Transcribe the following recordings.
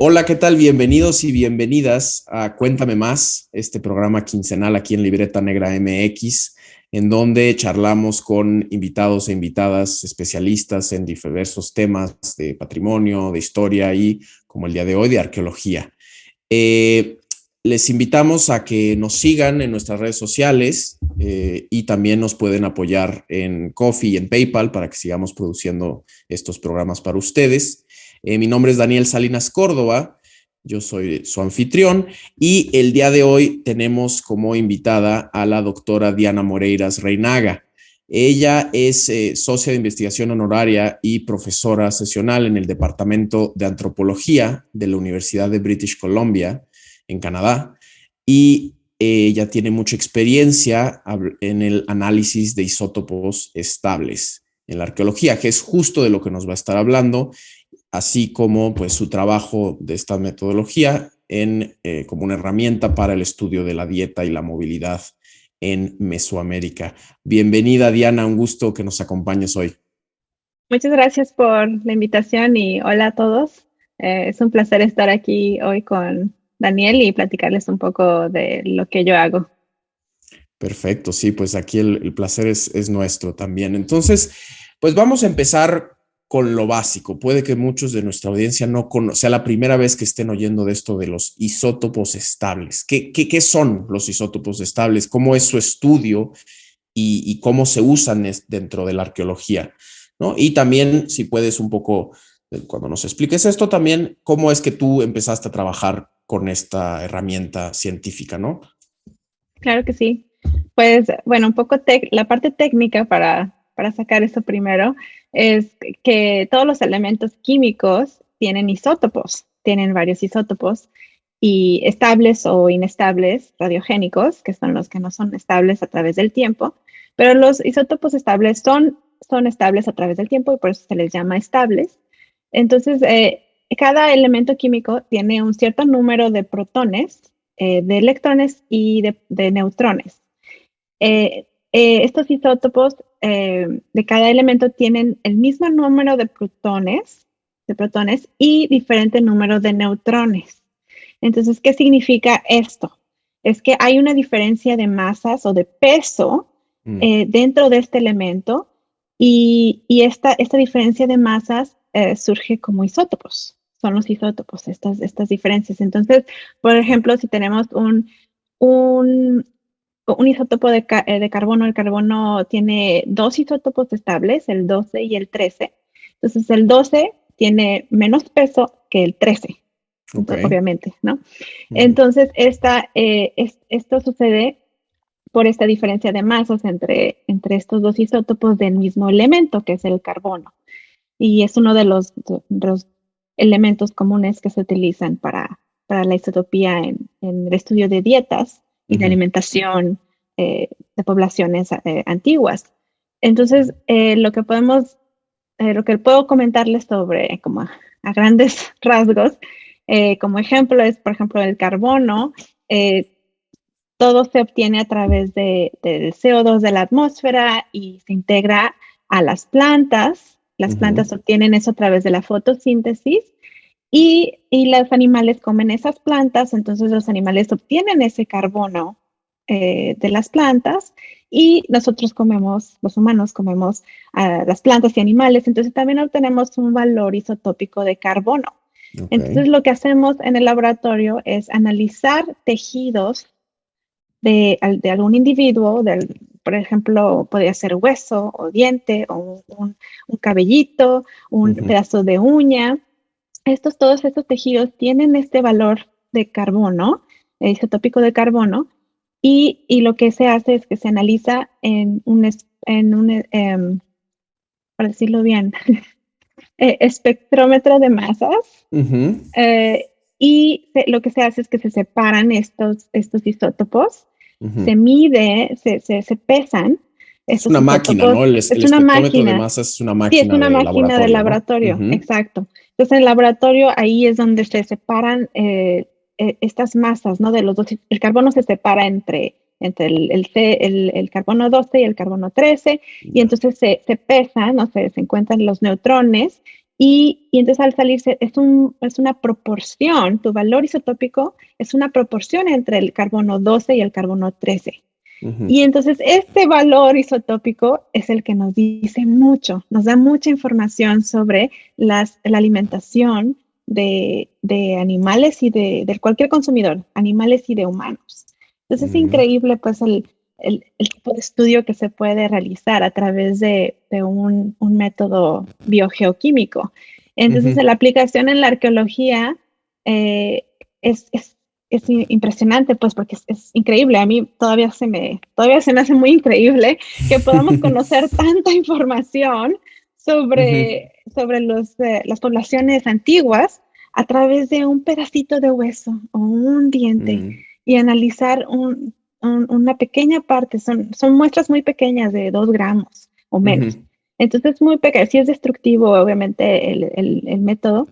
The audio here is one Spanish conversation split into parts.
Hola, ¿qué tal? Bienvenidos y bienvenidas a Cuéntame Más, este programa quincenal aquí en Libreta Negra MX, en donde charlamos con invitados e invitadas especialistas en diversos temas de patrimonio, de historia y, como el día de hoy, de arqueología. Eh, Les invitamos a que nos sigan en nuestras redes sociales y también nos pueden apoyar en Ko-fi y en PayPal para que sigamos produciendo estos programas para ustedes. Mi nombre es Daniel Salinas Córdoba, yo soy su anfitrión y el día de hoy tenemos como invitada a la doctora Diana Moreiras Reinaga. Ella es socia de investigación honoraria y profesora sesional en el Departamento de Antropología de la Universidad de British Columbia, en Canadá, y ella tiene mucha experiencia en el análisis de isótopos estables en la arqueología, que es justo de lo que nos va a estar hablando, así como pues su trabajo de esta metodología como una herramienta para el estudio de la dieta y la movilidad en Mesoamérica. Bienvenida, Diana, un gusto que nos acompañes hoy. Muchas gracias por la invitación y hola a todos. Es un placer estar aquí hoy con Daniel y platicarles un poco de lo que yo hago. Perfecto, sí, pues aquí el placer es nuestro también. Entonces, pues vamos a empezar con lo básico. Puede que muchos de nuestra audiencia no sea la primera vez que estén oyendo de esto de los isótopos estables. ¿Qué son los isótopos estables? ¿Cómo es su estudio y cómo se usan dentro de la arqueología? ¿No? Y también, si puedes un poco, cuando nos expliques esto, también cómo es que tú empezaste a trabajar con esta herramienta científica, ¿no? Claro que sí. Pues bueno, un poco la parte técnica para sacar eso primero es que todos los elementos químicos tienen isótopos, tienen varios isótopos y estables o inestables, radiogénicos, que son los que no son estables a través del tiempo, pero los isótopos estables son estables a través del tiempo y por eso se les llama estables. Entonces, cada elemento químico tiene un cierto número de protones, de electrones y de neutrones. Estos isótopos de cada elemento tienen el mismo número de protones y diferente número de neutrones. Entonces, ¿qué significa esto? Es que hay una diferencia de masas o de peso dentro de este elemento y esta diferencia de masas surge como isótopos. Son los isótopos, estas diferencias. Entonces, por ejemplo, si tenemos un isótopo de carbono, el carbono tiene dos isótopos estables, el 12 y el 13. Entonces, el 12 tiene menos peso que el 13, Ok. obviamente, ¿no? Entonces, esto sucede por esta diferencia de masas entre estos dos isótopos del mismo elemento, que es el carbono. Y es uno de los elementos comunes que se utilizan para la isotopía en el estudio de dietas y de alimentación de poblaciones antiguas. Entonces, lo que puedo comentarles sobre, como a grandes rasgos, como ejemplo es, por ejemplo, el carbono. Todo se obtiene a través del CO2 de la atmósfera y se integra a las plantas. Las plantas obtienen eso a través de la fotosíntesis y los animales comen esas plantas, entonces los animales obtienen ese carbono de las plantas y nosotros comemos, los humanos comemos las plantas y animales, entonces también obtenemos un valor isotópico de carbono. Ok. Entonces lo que hacemos en el laboratorio es analizar tejidos de algún individuo, por ejemplo, podría ser hueso o diente o un cabellito, un pedazo de uña. Todos estos tejidos tienen este valor de carbono, isotópico de carbono, y lo que se hace es que se analiza por decirlo bien, espectrómetro de masas, y lo que se hace es que se separan estos isótopos, se mide, se pesan Es estos una máquina, isótopos. ¿no? El Es una espectrómetro de máquina. masas es una Sí, es máquina una de máquina de laboratorio, ¿no? laboratorio, exacto. Entonces, en el laboratorio ahí es donde se separan estas masas, ¿no? De los dos. El carbono se separa entre el carbono 12 y el carbono 13, y Ya. entonces se pesan, ¿no? Se encuentran los neutrones Y entonces al salirse es una proporción, tu valor isotópico es una proporción entre el carbono 12 y el carbono 13. Y entonces este valor isotópico es el que nos dice mucho, nos da mucha información sobre la alimentación de animales y de cualquier consumidor, animales y de humanos. Entonces es increíble pues el tipo de estudio que se puede realizar a través de un método biogeoquímico. Entonces la aplicación en la arqueología es impresionante, pues, porque es increíble. A mí todavía se me hace muy increíble que podamos conocer tanta información sobre las poblaciones antiguas a través de un pedacito de hueso o un diente y analizar una pequeña parte. Son muestras muy pequeñas de 2 gramos o menos. Entonces, muy pequeño. Sí es destructivo, obviamente, el método,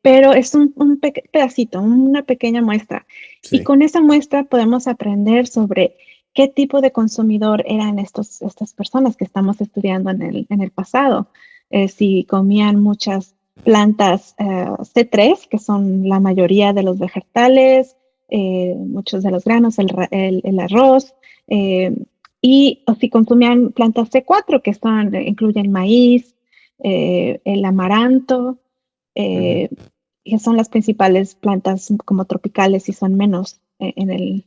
pero es un pedacito, una pequeña muestra. Sí. Y con esa muestra podemos aprender sobre qué tipo de consumidor eran estas personas que estamos estudiando en el pasado. Si comían muchas plantas C3, que son la mayoría de los vegetales, muchos de los granos, el arroz, o si consumían plantas C4, que incluyen maíz, el amaranto, que son las principales plantas como tropicales y son menos en el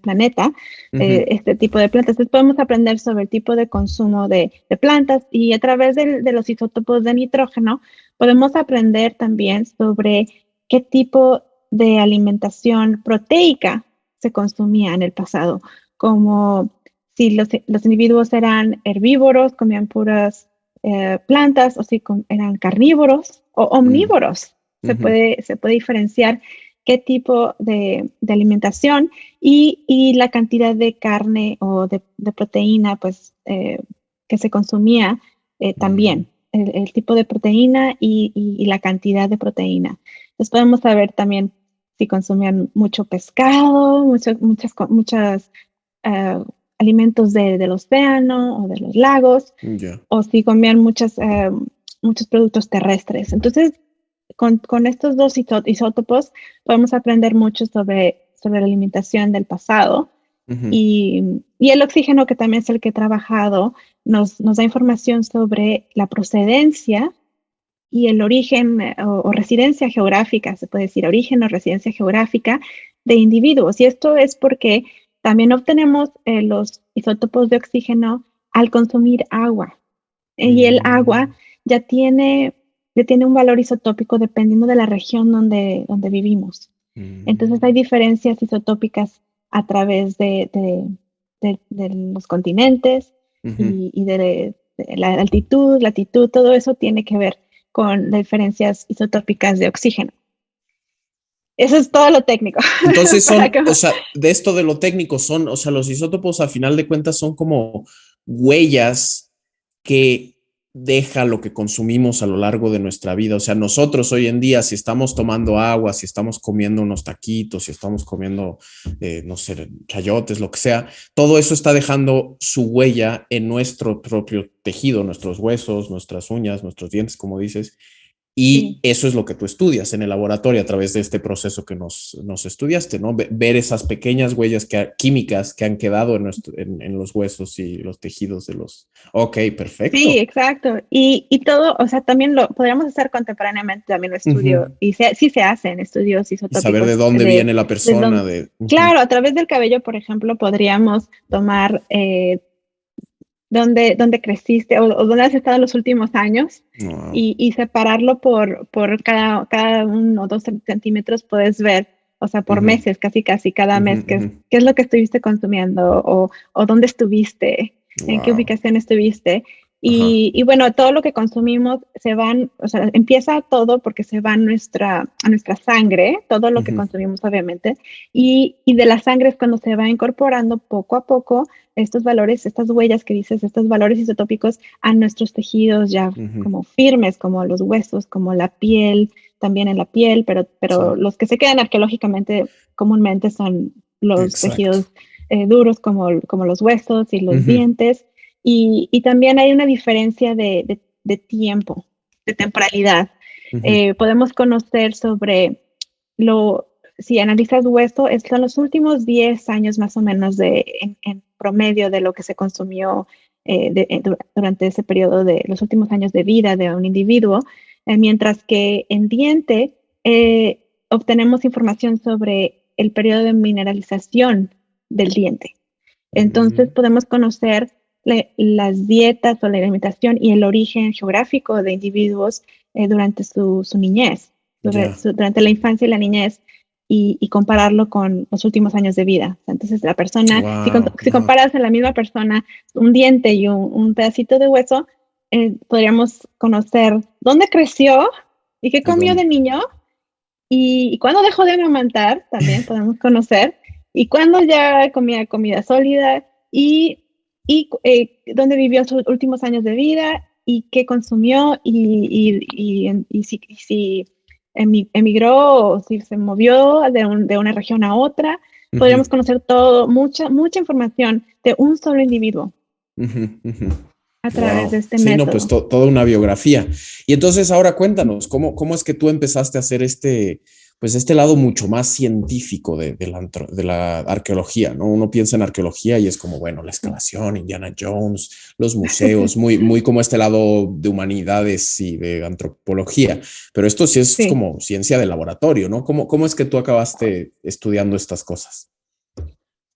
planeta, este tipo de plantas. Entonces podemos aprender sobre el tipo de consumo de plantas y a través de los isótopos de nitrógeno podemos aprender también sobre qué tipo de alimentación proteica se consumía en el pasado, como si los individuos eran herbívoros, comían puras plantas, o si eran carnívoros o omnívoros. Se puede diferenciar qué tipo de alimentación y la cantidad de carne o de proteína pues, que se consumía también, el tipo de proteína y la cantidad de proteína. Entonces podemos saber también si consumían mucho pescado, muchas alimentos del océano o de los lagos, o si comían muchos productos terrestres. Entonces, con estos dos isótopos podemos aprender mucho sobre la alimentación del pasado. Y el oxígeno, que también es el que he trabajado, nos da información sobre la procedencia y el origen o residencia geográfica, se puede decir origen o residencia geográfica de individuos. Y esto es porque también obtenemos los isótopos de oxígeno al consumir agua. Y el agua ya tiene un valor isotópico dependiendo de la región donde vivimos. Entonces hay diferencias isotópicas a través de los continentes y de la altitud, latitud, todo eso tiene que ver con las diferencias isotópicas de oxígeno. Eso es todo lo técnico. Entonces de esto de lo técnico los isótopos a final de cuentas son como huellas que deja lo que consumimos a lo largo de nuestra vida. O sea, nosotros hoy en día, si estamos tomando agua, si estamos comiendo unos taquitos, si estamos comiendo, no sé, chayotes, lo que sea, todo eso está dejando su huella en nuestro propio tejido, nuestros huesos, nuestras uñas, nuestros dientes, como dices. Y eso es lo que tú estudias en el laboratorio a través de este proceso que nos estudiaste, ¿no? Ver esas pequeñas huellas químicas que han quedado en los huesos y los tejidos de los... Ok, perfecto. Sí, exacto. Y todo, o sea, también lo podríamos hacer contemporáneamente, también lo estudio. Y sí se hacen estudios isotópicos. Y saber de dónde viene la persona. Claro, a través del cabello, por ejemplo, podríamos tomar... dónde creciste o dónde has estado en los últimos años y separarlo por cada 1 o 2 centímetros. Puedes ver, o sea, por meses, casi cada mes, qué es lo que estuviste consumiendo o dónde estuviste, en qué ubicación estuviste. Y bueno, todo lo que consumimos empieza todo porque se va a nuestra sangre, todo lo que consumimos obviamente, y de la sangre es cuando se va incorporando poco a poco estos valores, estas huellas que dices, estos valores isotópicos a nuestros tejidos ya como firmes, como los huesos, como la piel, también en la piel, pero los que se quedan arqueológicamente comúnmente son los tejidos duros como los huesos y los dientes. Y también hay una diferencia de de tiempo, de temporalidad. Ujú. Podemos conocer sobre si analizas hueso, son los últimos 10 años más o menos en promedio de lo que se consumió durante ese periodo de los últimos años de vida de un individuo, mientras que en diente obtenemos información sobre el periodo de mineralización del diente. Entonces podemos conocer las dietas o la alimentación y el origen geográfico de individuos durante su niñez, Ya. durante la infancia y la niñez, y compararlo con los últimos años de vida. Entonces, la persona, Wow, si wow. comparas a la misma persona un diente y un pedacito de hueso, podríamos conocer dónde creció y qué ¿Y comió de dónde? niño y cuándo dejó de amamantar, también podemos conocer, y cuándo ya comía comida sólida y dónde vivió sus últimos años de vida y qué consumió y si emigró o si se movió de una región a otra. Podríamos Ujú, conocer todo, mucha información de un solo individuo ujú, ujú. a través de Wow. este Sí, no, pues método. toda una biografía. Y entonces ahora cuéntanos, ¿cómo es que tú empezaste a hacer pues este lado mucho más científico de la arqueología, ¿no? Uno piensa en arqueología y es como, bueno, la excavación, Indiana Jones, los museos, muy como este lado de humanidades y de antropología. Pero esto sí es Sí. como ciencia de laboratorio, ¿no? ¿Cómo es que tú acabaste estudiando estas cosas?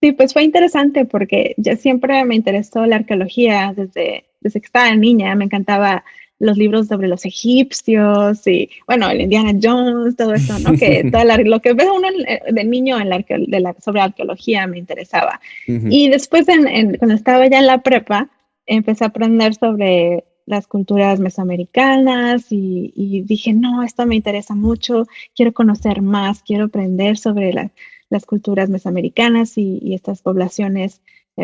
Sí, pues fue interesante porque yo siempre me interesó la arqueología desde que estaba niña. Me encantaba los libros sobre los egipcios y, bueno, el Indiana Jones, todo eso, ¿no? Que lo que ve uno de niño sobre arqueología me interesaba. Ujú, Y después, cuando estaba ya en la prepa, empecé a aprender sobre las culturas mesoamericanas y dije, no, esto me interesa mucho, quiero conocer más, quiero aprender sobre las culturas mesoamericanas y estas poblaciones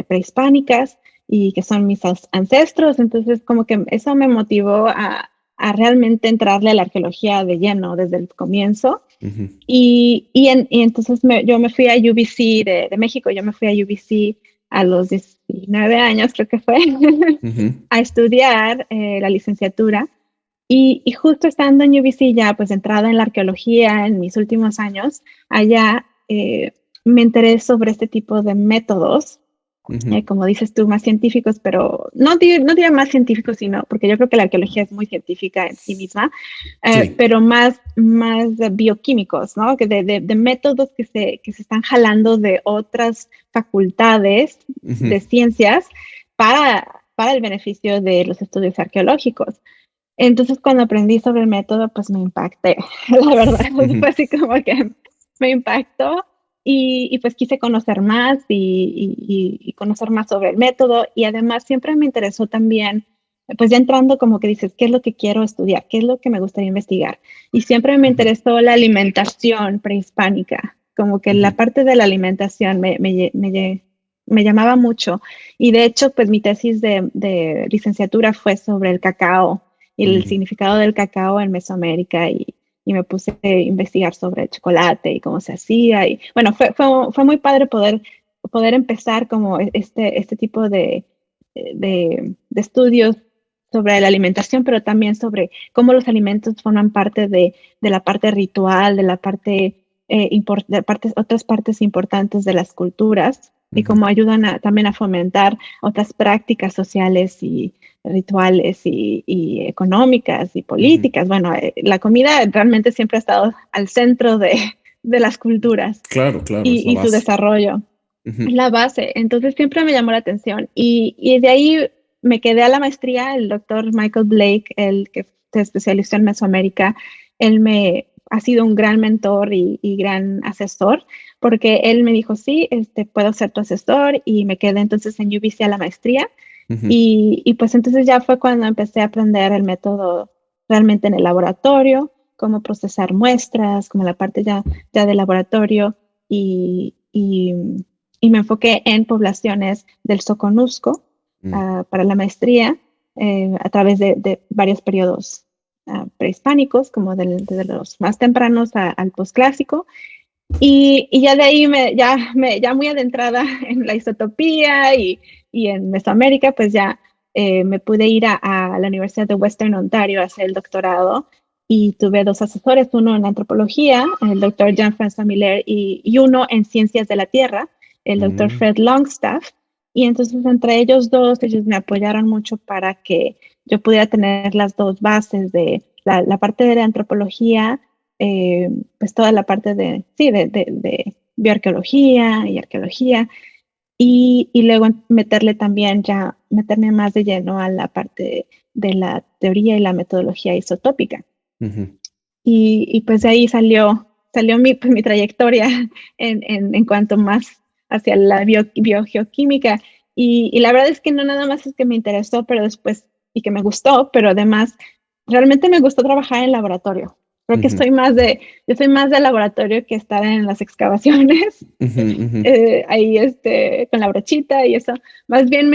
prehispánicas y que son mis ancestros. Entonces, como que eso me motivó a realmente entrarle a la arqueología de lleno desde el comienzo. ujú, Y entonces yo me fui a UBC de México, yo me fui a UBC a los 19 años, creo que fue, ujú. a estudiar la licenciatura. Y justo estando en UBC ya, pues entrada en la arqueología en mis últimos años, allá me enteré sobre este tipo de métodos, Ujú. como dices tú, más científicos, pero no diría más científicos, sino porque yo creo que la arqueología es muy científica en sí misma, Sí. pero más bioquímicos, ¿no? De métodos que se están jalando de otras facultades Ujú. de ciencias para el beneficio de los estudios arqueológicos. Entonces, cuando aprendí sobre el método, pues me impacté, la verdad. Fue Ujú. así como que me impactó y pues quise conocer más y conocer más sobre el método. Y además siempre me interesó también, pues ya entrando como que dices, ¿qué es lo que quiero estudiar? ¿Qué es lo que me gustaría investigar? Y siempre me Ujú. interesó la alimentación prehispánica, como que la Ujú. parte de la alimentación me llamaba mucho. Y de hecho, pues mi tesis de licenciatura fue sobre el cacao y el Ujú. significado del cacao en Mesoamérica y me puse a investigar sobre el chocolate y cómo se hacía. Y bueno, fue muy padre poder empezar como este tipo de estudios sobre la alimentación, pero también sobre cómo los alimentos forman parte de la parte ritual, de la parte, otras partes importantes de las culturas y Ujú. cómo ayudan también a fomentar otras prácticas sociales y rituales y económicas y Ujú. políticas. Bueno, la comida realmente siempre ha estado al centro de las culturas Claro, claro, es la y su base. desarrollo. Es Ujú. la base. Entonces siempre me llamó la atención y de ahí me quedé a la maestría. El doctor Michael Blake, el que se especializó en Mesoamérica, él me ha sido un gran mentor y gran asesor, porque él me dijo, sí, puedo ser tu asesor y me quedé entonces en UBC a la maestría Ujú. y pues entonces ya fue cuando empecé a aprender el método realmente en el laboratorio, cómo procesar muestras, como la parte ya de laboratorio y, y, y me enfoqué en poblaciones del Soconusco Mm. para la maestría a través de varios periodos prehispánicos, como desde los más tempranos al posclásico y ya de ahí ya muy adentrada en la isotopía y en Mesoamérica, pues ya me pude ir a la Universidad de Western Ontario a hacer el doctorado y tuve 2 asesores, uno en antropología, el doctor Jean-François Miller, y uno en ciencias de la tierra, el doctor Fred Longstaff. Y entonces entre ellos dos, ellos me apoyaron mucho para que yo pudiera tener las 2 bases de la parte de la antropología, pues toda la parte de bioarqueología y arqueología, y luego meterme más de lleno a la parte de la teoría y la metodología isotópica. Uh-huh. Y pues de ahí salió mi trayectoria en cuanto más hacia la biogeoquímica. Y la verdad es que no nada más es que me interesó, pero después, y que me gustó, pero además realmente me gustó trabajar en laboratorio. Creo que yo soy más de laboratorio que estar en las excavaciones, ahí con la brochita y eso. Más bien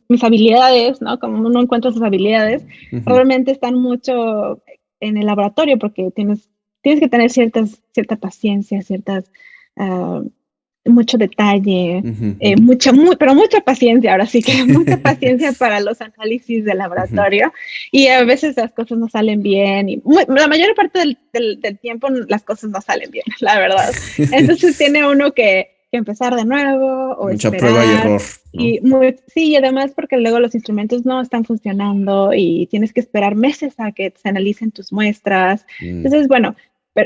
mis habilidades, ¿no? Como uno encuentra sus habilidades, realmente están mucho en el laboratorio porque tienes que tener cierta paciencia, mucho detalle, pero mucha paciencia, ahora sí que mucha paciencia para los análisis de laboratorio, y a veces las cosas no salen bien, y la mayor parte del tiempo las cosas no salen bien, la verdad. Entonces tiene uno que empezar de nuevo o mucha esperar, prueba y error, ¿no? Sí, y además porque luego los instrumentos no están funcionando y tienes que esperar meses a que se analicen tus muestras. Entonces, bueno,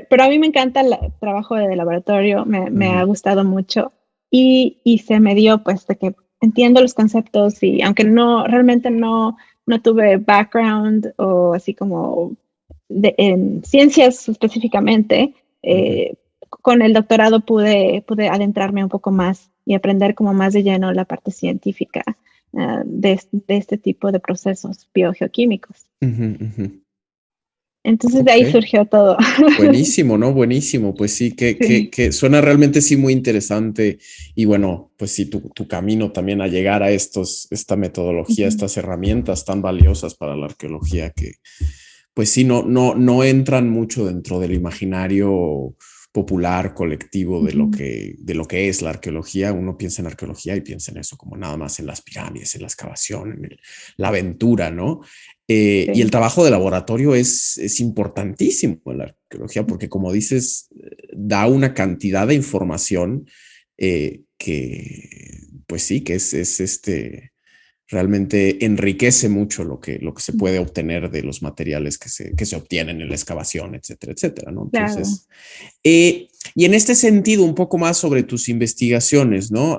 pero a mí me encanta el trabajo de laboratorio, me ha gustado mucho, y se me dio pues de que entiendo los conceptos, y aunque realmente no tuve background o así como en ciencias específicamente, con el doctorado pude adentrarme un poco más y aprender como más de lleno la parte científica de este tipo de procesos biogeoquímicos. Entonces de ahí surgió todo. Buenísimo, ¿no? Buenísimo. Pues sí, que suena realmente sí muy interesante. Y bueno, pues sí, tu camino también a llegar a esta metodología, estas herramientas tan valiosas para la arqueología que, pues sí, no entran mucho dentro del imaginario popular, colectivo de lo que es la arqueología. Uno piensa en arqueología y piensa en eso, como nada más en las pirámides, en la excavación, la aventura, ¿no? Y el trabajo de laboratorio es importantísimo en la arqueología porque, como dices, da una cantidad de información que, pues sí, que realmente enriquece mucho lo que se puede obtener de los materiales que se obtienen en la excavación, etcétera, etcétera, ¿no? Entonces, y en este sentido, un poco más sobre tus investigaciones, ¿no?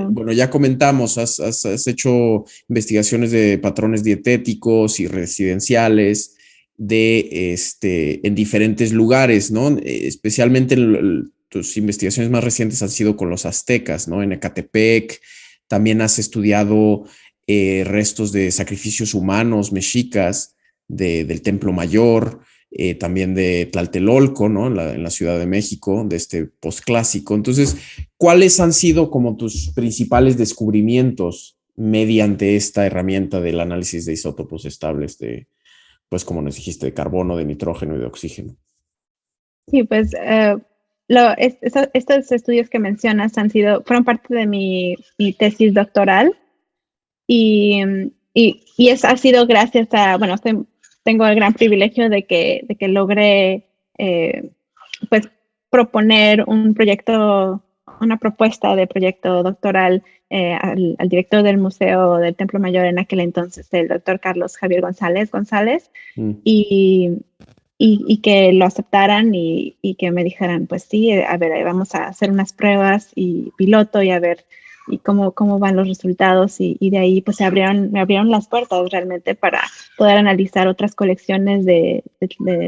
Bueno, ya comentamos, has hecho investigaciones de patrones dietéticos y residenciales en diferentes lugares, ¿no? Especialmente tus investigaciones más recientes han sido con los aztecas, ¿no? En Ecatepec. También has estudiado restos de sacrificios humanos mexicas del Templo Mayor, también de Tlatelolco, ¿no? En la Ciudad de México, de este posclásico. Entonces, ¿cuáles han sido como tus principales descubrimientos mediante esta herramienta del análisis de isótopos estables pues como nos dijiste, de carbono, de nitrógeno y de oxígeno? Sí, pues estos estudios que mencionas fueron parte de mi tesis doctoral, y ha sido gracias a, bueno, tengo el gran privilegio de que logré pues proponer una propuesta de proyecto doctoral al director del Museo del Templo Mayor en aquel entonces, el doctor Carlos Javier González, y que lo aceptaran y que me dijeran, pues sí, a ver, vamos a hacer unas pruebas y piloto y a ver y cómo van los resultados, y de ahí pues me abrieron las puertas realmente para poder analizar otras colecciones de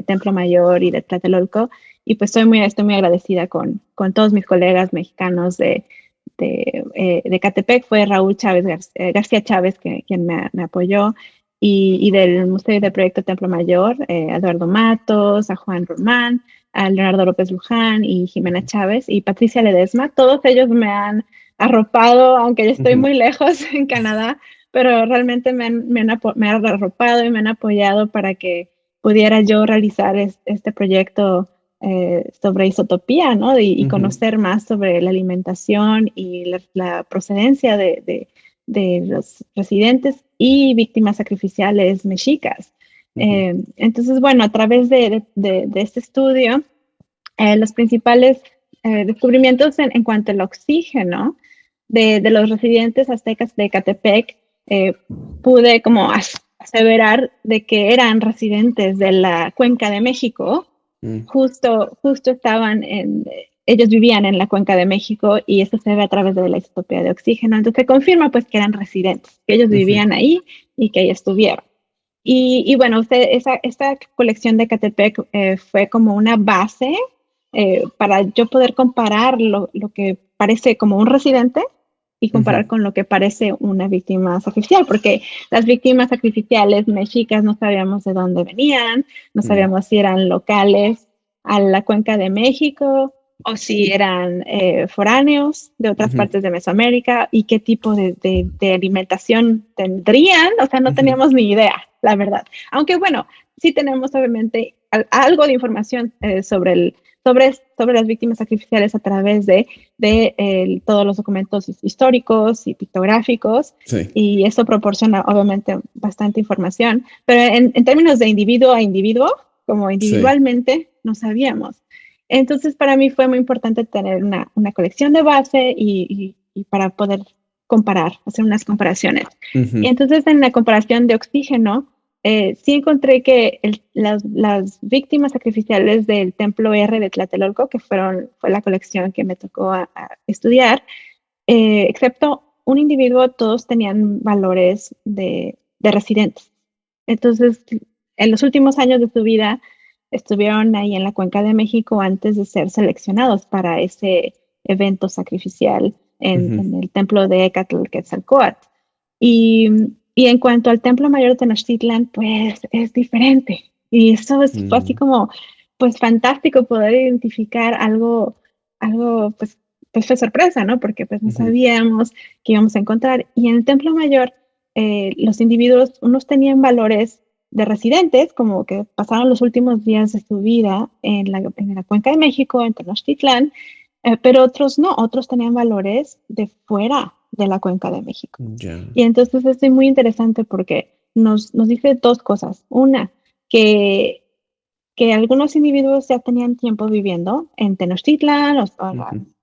Templo Mayor y de Tlatelolco, y pues estoy muy agradecida con todos mis colegas mexicanos de Ecatepec. Fue Raúl García Chávez quien me apoyó, y del Museo de Proyecto Templo Mayor, Eduardo Matos, a Juan Román, a Leonardo López Luján y Jimena Chávez y Patricia Ledesma. Todos ellos me han arropado, aunque yo estoy muy lejos en Canadá, pero realmente me han arropado y me han apoyado para que pudiera yo realizar este proyecto sobre isotopía, ¿no? Y conocer más sobre la alimentación y la procedencia de los residentes y víctimas sacrificiales mexicas. Entonces, bueno, a través de este estudio, los principales descubrimientos en cuanto al oxígeno de los residentes aztecas de Ecatepec, pude como aseverar de que eran residentes de la Cuenca de México. Justo estaban ellos vivían en la Cuenca de México y eso se ve a través de la isotopía de oxígeno. Entonces se confirma pues que eran residentes, que ellos vivían ahí y que ahí estuvieron. Y bueno, esta colección de Ecatepec fue como una base para yo poder comparar lo que parece como un residente y comparar con lo que parece una víctima sacrificial, porque las víctimas sacrificiales mexicas no sabíamos de dónde venían, no sabíamos si eran locales a la Cuenca de México o si eran foráneos de otras partes de Mesoamérica y qué tipo de alimentación tendrían. O sea, no teníamos ni idea, la verdad. Aunque bueno, sí tenemos obviamente algo de información sobre las víctimas sacrificiales a través de todos los documentos históricos y pictográficos, sí. Y eso proporciona obviamente bastante información, pero en términos de individuo a individuo, como individualmente, sí, no sabíamos. Entonces para mí fue muy importante tener una colección de base y para poder comparar, hacer unas comparaciones. Y entonces en la comparación de oxígeno, sí encontré que las víctimas sacrificiales del Templo R de Tlatelolco, que fue la colección que me tocó a estudiar, excepto un individuo, todos tenían valores de residentes. Entonces, en los últimos años de su vida, estuvieron ahí en la Cuenca de México antes de ser seleccionados para ese evento sacrificial en el templo de Ecatl-Quetzalcóatl. Y en cuanto al Templo Mayor de Tenochtitlan, pues es diferente. Y eso fue así como, pues fantástico poder identificar algo pues fue sorpresa, ¿no? Porque pues no sabíamos qué íbamos a encontrar. Y en el Templo Mayor, los individuos, unos tenían valores de residentes, como que pasaron los últimos días de su vida en la Cuenca de México, en Tenochtitlan, pero otros no, otros tenían valores de fuera de la Cuenca de México. Yeah. Y entonces esto es muy interesante porque nos dice dos cosas. Una, que algunos individuos ya tenían tiempo viviendo en Tenochtitlan o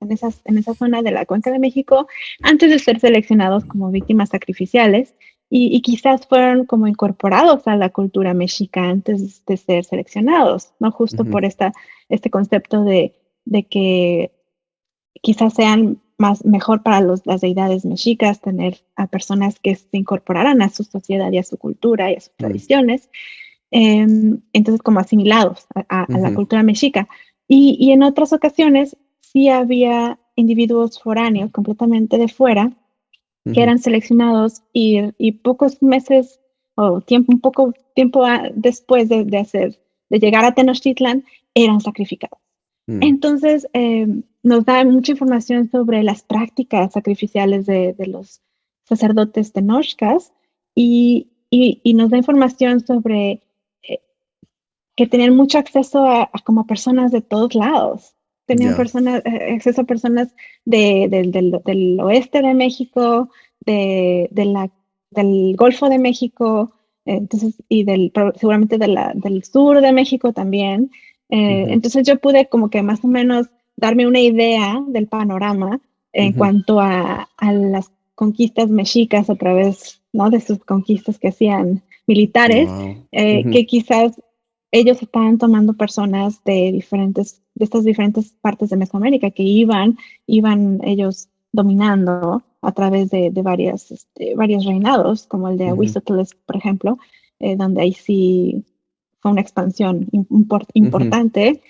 en esa zona de la Cuenca de México antes de ser seleccionados como víctimas sacrificiales y quizás fueron como incorporados a la cultura mexica antes de ser seleccionados, ¿no? Justo por este concepto de que quizás sean mejor para las deidades mexicas tener a personas que se incorporaran a su sociedad y a su cultura y a sus tradiciones. Entonces como asimilados a la cultura mexica. Y en otras ocasiones sí había individuos foráneos completamente de fuera que eran seleccionados y pocos meses o poco tiempo después de llegar a Tenochtitlan eran sacrificados. Entonces nos da mucha información sobre las prácticas sacrificiales de los sacerdotes tenochcas y nos da información sobre que tenían mucho acceso a como personas de todos lados. Tenían acceso a personas del oeste de México, del Golfo de México, entonces, y seguramente del sur de México también. Entonces yo pude como que más o menos darme una idea del panorama en cuanto a las conquistas mexicas a través, ¿no?, de sus conquistas que hacían militares, que quizás ellos estaban tomando personas de estas diferentes partes de Mesoamérica que iban ellos dominando a través de varios reinados, como el de Ahuizotl, por ejemplo, donde ahí sí fue una expansión importante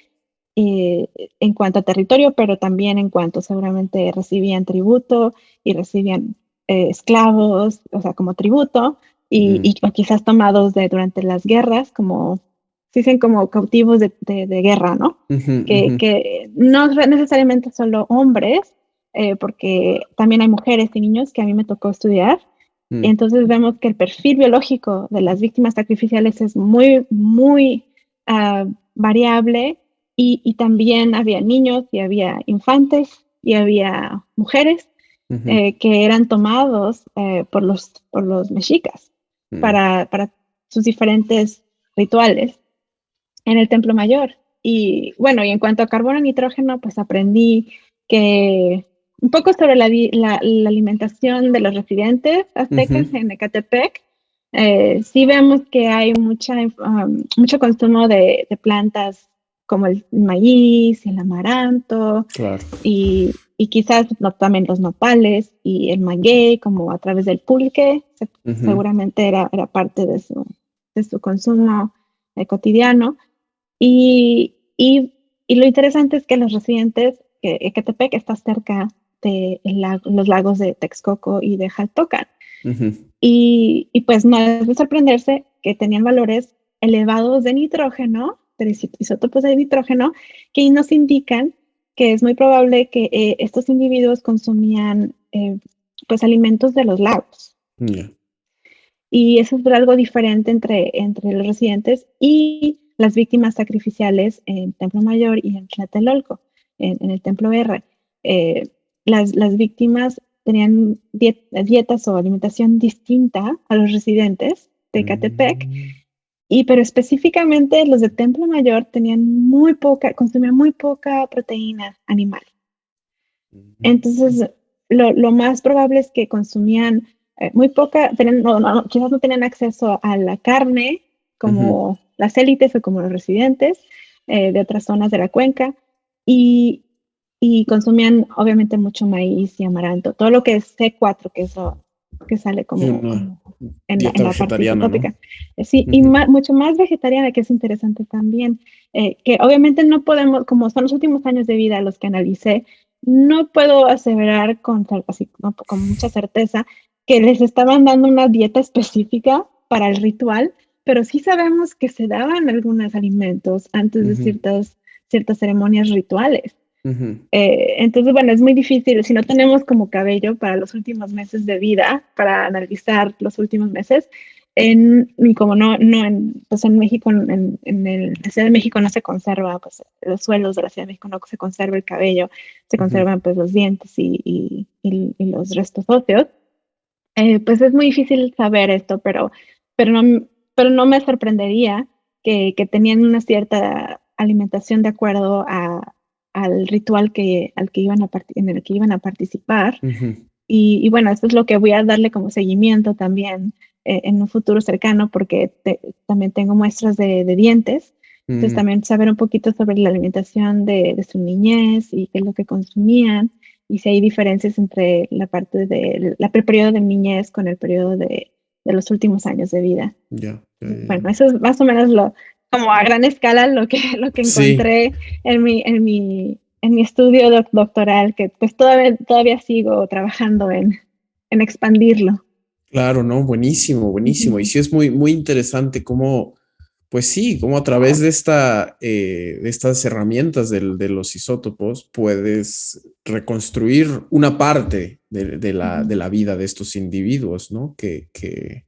en cuanto a territorio, pero también en cuanto seguramente recibían tributo y recibían esclavos, o sea, como tributo, y quizás tomados durante las guerras, como se dicen como cautivos de guerra, ¿no? Que no necesariamente solo hombres, porque también hay mujeres y niños que a mí me tocó estudiar. Y entonces vemos que el perfil biológico de las víctimas sacrificiales es muy, muy variable y también había niños y había infantes y había mujeres que eran tomados por los mexicas para sus diferentes rituales en el Templo Mayor. Y bueno, y en cuanto a carbono y nitrógeno, pues aprendí que un poco sobre la alimentación de los residentes aztecas en Ecatepec. Sí vemos que hay mucho consumo de plantas como el maíz, el amaranto, Claro. y quizás también los nopales y el maguey, como a través del pulque, seguramente era parte de su consumo cotidiano. Y lo interesante es que los residentes, que Ecatepec está cerca de los lagos de Texcoco y de Jaltocan. Y pues no es de sorprenderse que tenían valores elevados de nitrógeno, de isótopos de nitrógeno, que nos indican que es muy probable que estos individuos consumían pues alimentos de los lagos. Yeah. Y eso es algo diferente entre los residentes y las víctimas sacrificiales en Templo Mayor y en Tlatelolco, en el Templo R. Las víctimas tenían dietas o alimentación distinta a los residentes de Ecatepec, pero específicamente los de Templo Mayor consumían muy poca proteína animal. Entonces, lo más probable es que consumían muy poca, quizás no tenían acceso a la carne como las élites o como los residentes de otras zonas de la cuenca, y consumían obviamente mucho maíz y amaranto, todo lo que es C4, que eso que sale como en la parte isotópica. ¿No? Sí, y mucho más vegetariana, que es interesante también, que obviamente no podemos, como son los últimos años de vida los que analicé, no puedo aseverar con mucha certeza que les estaban dando una dieta específica para el ritual, pero sí sabemos que se daban algunos alimentos antes de ciertas ceremonias rituales. Entonces, bueno, es muy difícil, si no tenemos como cabello para los últimos meses de vida, para analizar los últimos meses, y como pues en México, en la Ciudad de México no se conserva, pues los suelos de la Ciudad de México no se conserva el cabello, se conservan pues los dientes y los restos óseos, pues es muy difícil saber esto, pero no me sorprendería que tenían una cierta alimentación de acuerdo al ritual en el que iban a participar. Y bueno, esto es lo que voy a darle como seguimiento también en un futuro cercano, porque también tengo muestras de dientes. Entonces también saber un poquito sobre la alimentación de su niñez y qué es lo que consumían, y si hay diferencias entre la parte del periodo de niñez con el periodo de los últimos años de vida. Bueno, eso es más o menos como a gran escala lo que encontré en mi estudio doctoral, que pues todavía sigo trabajando en expandirlo. Claro, no, buenísimo, buenísimo. Y sí es muy, muy interesante cómo, pues sí, cómo a través de estas herramientas de los isótopos puedes reconstruir una parte de la vida de estos individuos, ¿no? Que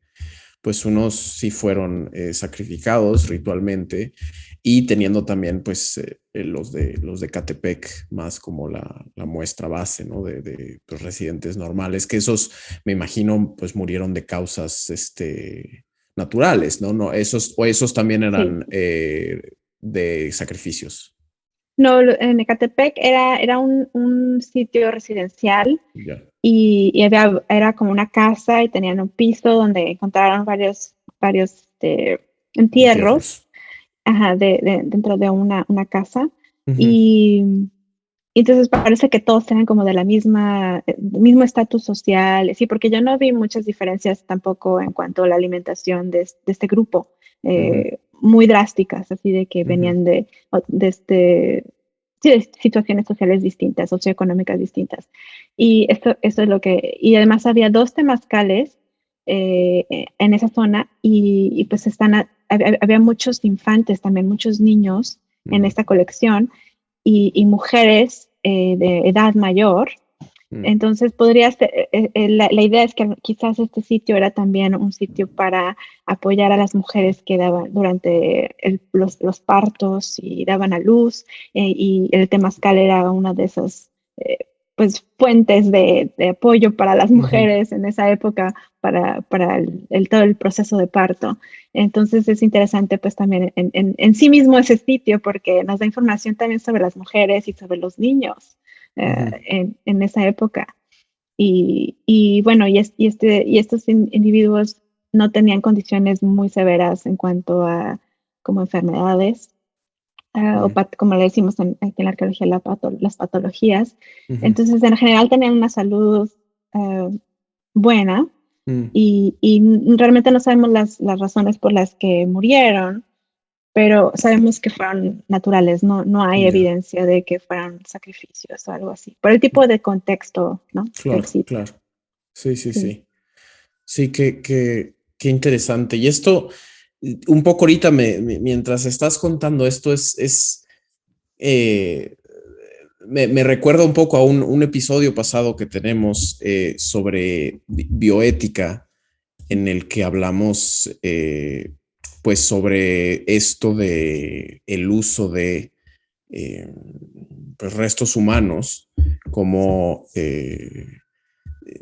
pues unos sí fueron sacrificados ritualmente, y teniendo también pues los de Catepec más como la muestra base, ¿no? De pues, residentes normales, que esos me imagino pues murieron de causas naturales, ¿no? Esos también eran de sacrificios. No, en Ecatepec era un sitio residencial. Y era como una casa y tenían un piso donde encontraron varios entierros dentro de una casa. Y entonces parece que todos tenían como de mismo estatus social, sí, porque yo no vi muchas diferencias tampoco en cuanto a la alimentación de este grupo, muy drásticas, así de que venían de situaciones sociales distintas, socioeconómicas distintas. Y esto es lo que, y además había 2 temazcales en esa zona, y pues había muchos infantes también, muchos niños en esta colección, y mujeres de edad mayor, Entonces podría ser, la idea es que quizás este sitio era también un sitio para apoyar a las mujeres que daban durante los partos y daban a luz, y el temazcal era una de esas pues fuentes de apoyo para las mujeres en esa época para todo el proceso de parto. Entonces es interesante pues también en sí mismo ese sitio porque nos da información también sobre las mujeres y sobre los niños en esa época. Y bueno, y estos individuos no tenían condiciones muy severas en cuanto a como enfermedades, o como le decimos aquí en la arqueología, las patologías. Entonces, en general tenían una salud buena y realmente no sabemos las razones por las que murieron, pero sabemos que fueron naturales, no hay Ya. evidencia de que fueran sacrificios o algo así, por el tipo de contexto, ¿no? Del Claro, sitio. claro. Sí, sí, Sí. sí. Sí, qué interesante. Y esto, un poco ahorita, mientras estás contando esto, eh, me recuerda un poco a un episodio pasado que tenemos sobre bioética, en el que hablamos pues sobre esto de el uso de eh, pues restos humanos como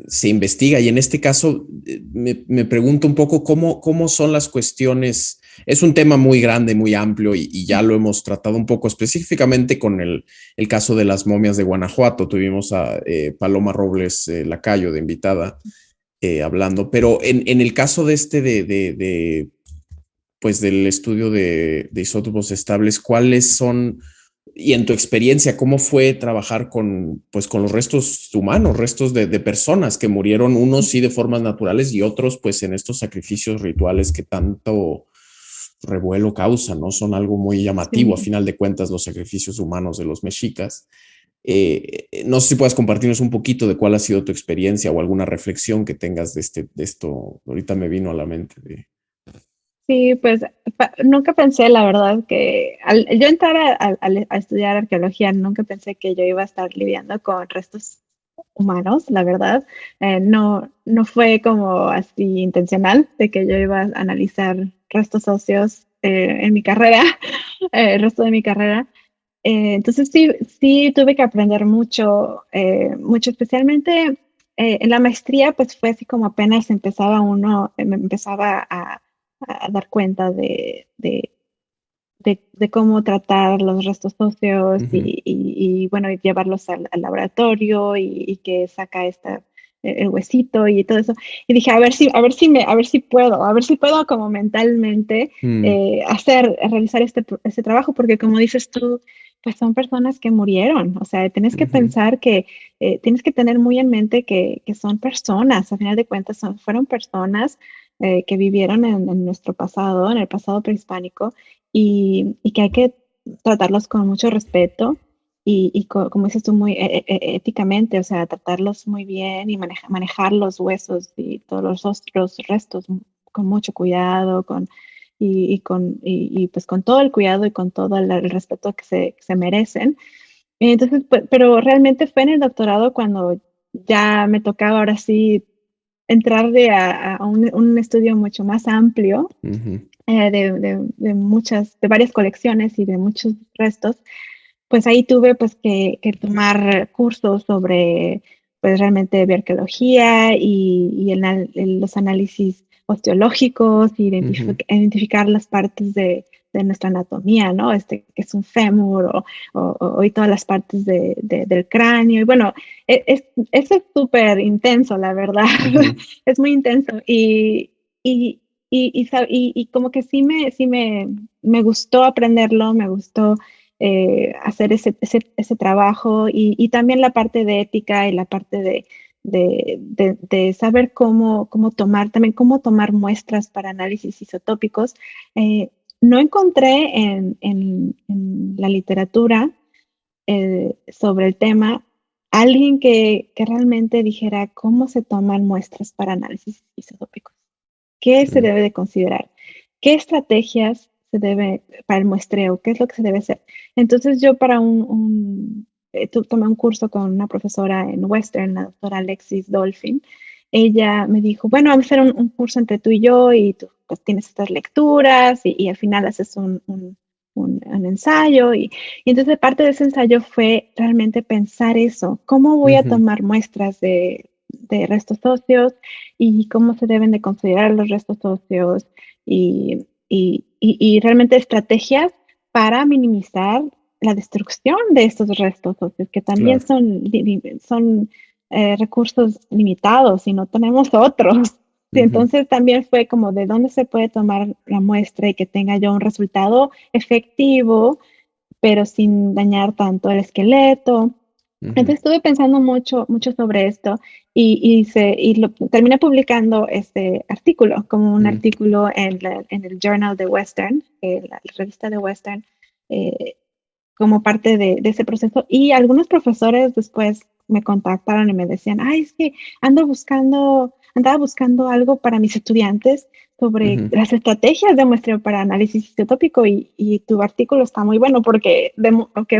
se investiga. Y en este caso me pregunto un poco cómo son las cuestiones. Es un tema muy grande, muy amplio y ya lo hemos tratado un poco específicamente con el caso de las momias de Guanajuato. Tuvimos a Paloma Robles Lacayo de invitada hablando, pero en el caso de pues del estudio de isótopos estables, ¿cuáles son, y en tu experiencia, cómo fue trabajar pues, con los restos humanos, restos de personas que murieron, unos sí de formas naturales y otros pues en estos sacrificios rituales que tanto revuelo causan, ¿no? Son algo muy llamativo, a Sí. final de cuentas, los sacrificios humanos de los mexicas. No sé si puedas compartirnos un poquito de cuál ha sido tu experiencia o alguna reflexión que tengas de esto. Ahorita me vino a la mente. Sí, pues nunca pensé, la verdad, que al yo entrar a estudiar arqueología, nunca pensé que yo iba a estar lidiando con restos humanos, la verdad. No fue como así intencional de que yo iba a analizar restos óseos en mi carrera, el resto de mi carrera. Entonces sí tuve que aprender mucho, mucho especialmente en la maestría, pues fue así como apenas empezaba uno, me empezaba a dar cuenta de cómo tratar los restos óseos Uh -huh. y, bueno, y llevarlos al laboratorio y que saca el huesito y todo eso. Y dije, a ver si puedo, como mentalmente realizar este trabajo, porque como dices tú, pues son personas que murieron, o sea, tienes que Uh -huh. pensar que, tienes que tener muy en mente que son personas, a final de cuentas fueron personas que vivieron en nuestro pasado, en el pasado prehispánico, y que hay que tratarlos con mucho respeto como dices tú, muy éticamente, o sea, tratarlos muy bien y manejar los huesos y todos los restos con mucho cuidado, pues con todo el cuidado y con todo el respeto que se merecen. Entonces, pero realmente fue en el doctorado cuando ya me tocaba ahora sí entrar a un estudio mucho más amplio, Uh -huh. de varias colecciones y de muchos restos. Pues ahí tuve pues que tomar cursos sobre pues realmente bioarqueología los análisis osteológicos, Uh -huh. identificar las partes de nuestra anatomía, ¿no? Que es un fémur y todas las partes del cráneo. Y bueno, eso es súper intenso, la verdad. Uh -huh. Es muy intenso. Y como que me gustó aprenderlo, me gustó hacer ese trabajo y también la parte de ética y la parte de saber cómo tomar, también cómo tomar muestras para análisis isotópicos. No encontré en la literatura sobre el tema alguien que realmente dijera cómo se toman muestras para análisis isotópicos. ¿Qué se debe de considerar? ¿Qué estrategias se debe para el muestreo? ¿Qué es lo que se debe hacer? Entonces yo para tomé un curso con una profesora en Western, la doctora Alexis Dolphin. Ella me dijo, bueno, vamos a hacer un curso entre tú y yo y tú pues, tienes estas lecturas y al final haces un ensayo. Y entonces parte de ese ensayo fue realmente pensar eso, ¿cómo voy a tomar muestras de restos óseos y cómo se deben de considerar los restos óseos y realmente estrategias para minimizar la destrucción de estos restos óseos, que también son recursos limitados y no tenemos otros. Sí, entonces también fue como de dónde se puede tomar la muestra y que tenga yo un resultado efectivo, pero sin dañar tanto el esqueleto. Entonces estuve pensando mucho sobre esto y terminé publicando este artículo, como un artículo en el Journal de Western, la revista de Western, como parte de ese proceso. Y algunos profesores después me contactaron y me decían, ay, es que andaba buscando algo para mis estudiantes sobre las estrategias de muestreo para análisis isotópico y tu artículo está muy bueno porque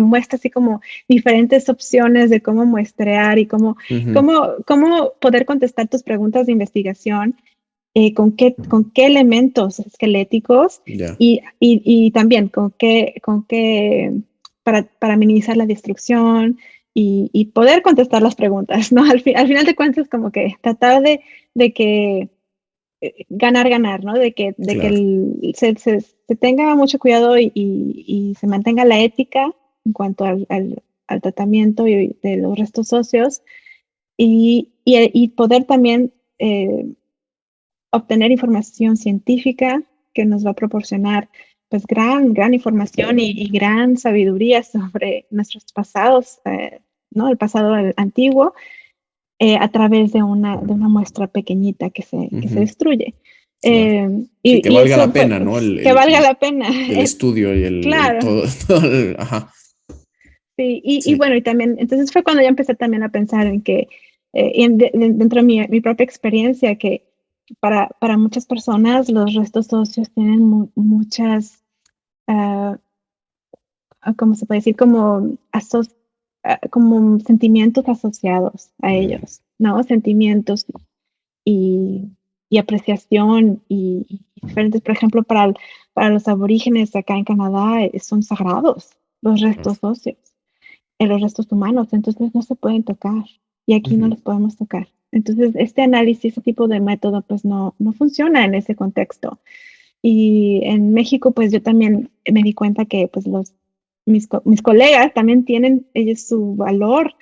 muestra así como diferentes opciones de cómo muestrear y cómo poder contestar tus preguntas de investigación. ¿Con qué elementos esqueléticos y también con qué para minimizar la destrucción y poder contestar las preguntas, ¿no? Al final de cuentas, como que tratar de que ganar, ¿no? De que se tenga mucho cuidado y se mantenga la ética en cuanto al tratamiento de los restos óseos y poder también obtener información científica que nos va a proporcionar pues gran información y gran sabiduría sobre nuestros pasados, ¿no? El pasado antiguo, a través de una muestra pequeñita que se destruye. Claro. Sí, que valga la pena, ¿no? Que valga la pena. El estudio y claro. todo ajá. Sí, y bueno, y también, entonces fue cuando ya empecé también a pensar en que, dentro de mi propia experiencia, que para muchas personas los restos óseos tienen muchas, ¿cómo se puede decir? Como sentimientos asociados a ellos, ¿no? Sentimientos y apreciación y diferentes, por ejemplo, para los aborígenes acá en Canadá son sagrados los restos óseos, los restos humanos, entonces no se pueden tocar y aquí no los podemos tocar. Entonces, este análisis, este tipo de método, pues no funciona en ese contexto. Y en México, pues yo también me di cuenta que pues mis colegas también tienen ellos un valor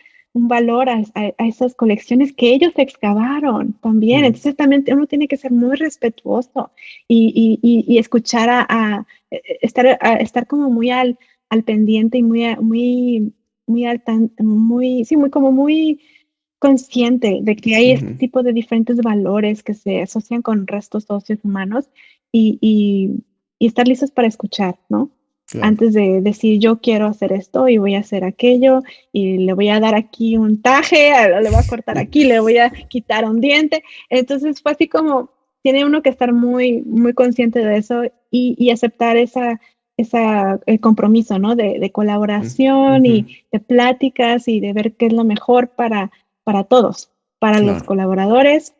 a esas colecciones que ellos excavaron también. Entonces también uno tiene que ser muy respetuoso y escuchar estar como muy al pendiente y muy consciente de que hay este tipo de diferentes valores que se asocian con restos óseos humanos y estar listos para escuchar, ¿no? Claro. Antes de decir yo quiero hacer esto y voy a hacer aquello y le voy a dar aquí un taje, le voy a cortar aquí, le voy a quitar un diente. Entonces fue así como tiene uno que estar muy, muy consciente de eso y aceptar el compromiso, ¿no? De colaboración y de pláticas y de ver qué es lo mejor para todos, para los colaboradores,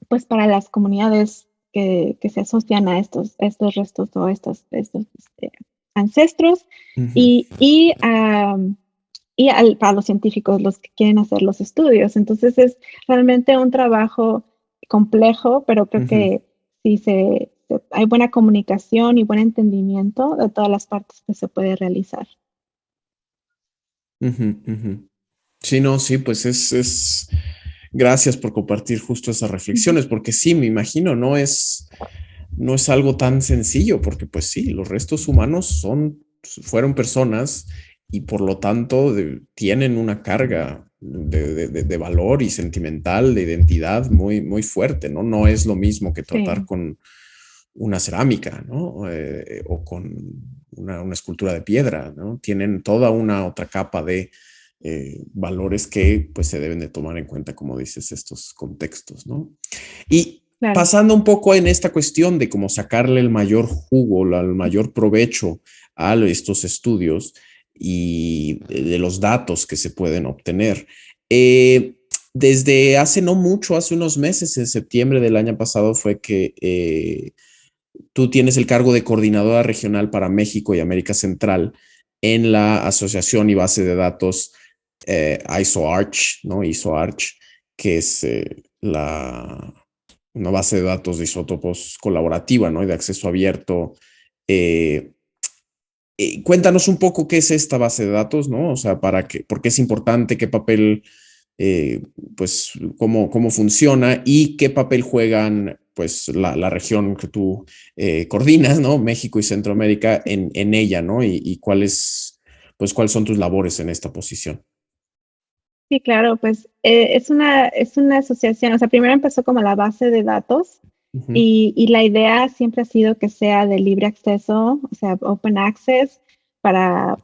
pues para las comunidades que se asocian a estos restos o estos ancestros para los científicos, los que quieren hacer los estudios. Entonces es realmente un trabajo complejo, pero creo que si hay buena comunicación y buen entendimiento de todas las partes que se puede realizar. Sí, no, sí, pues es gracias por compartir justo esas reflexiones, porque sí, me imagino, no es algo tan sencillo, porque pues sí, los restos humanos fueron personas y por lo tanto tienen una carga de valor y sentimental, de identidad muy, muy fuerte, ¿no? No es lo mismo que tratar con una cerámica, ¿no? O con una escultura de piedra, ¿no? Tienen toda una otra capa de valores que pues se deben de tomar en cuenta, como dices, estos contextos, ¿no? Y pasando un poco en esta cuestión de cómo sacarle el mayor jugo, el mayor provecho a estos estudios y de los datos que se pueden obtener. Desde hace no mucho, hace unos meses, en septiembre del año pasado, fue que tú tienes el cargo de coordinadora regional para México y América Central en la asociación y base de datos ISO-Arch, ¿no? ISO-Arch, que es una base de datos de isótopos colaborativa, ¿no? Y de acceso abierto. Eh, Cuéntanos un poco qué es esta base de datos, ¿no? O sea, por qué es importante, qué papel, pues, cómo funciona y qué papel juegan, pues, la región que tú coordinas, ¿no? México y Centroamérica en ella, ¿no? Y pues, cuáles son tus labores en esta posición. Sí, claro, pues es una asociación, o sea, primero empezó como la base de datos Ujú. y la idea siempre ha sido que sea de libre acceso, o sea, open access para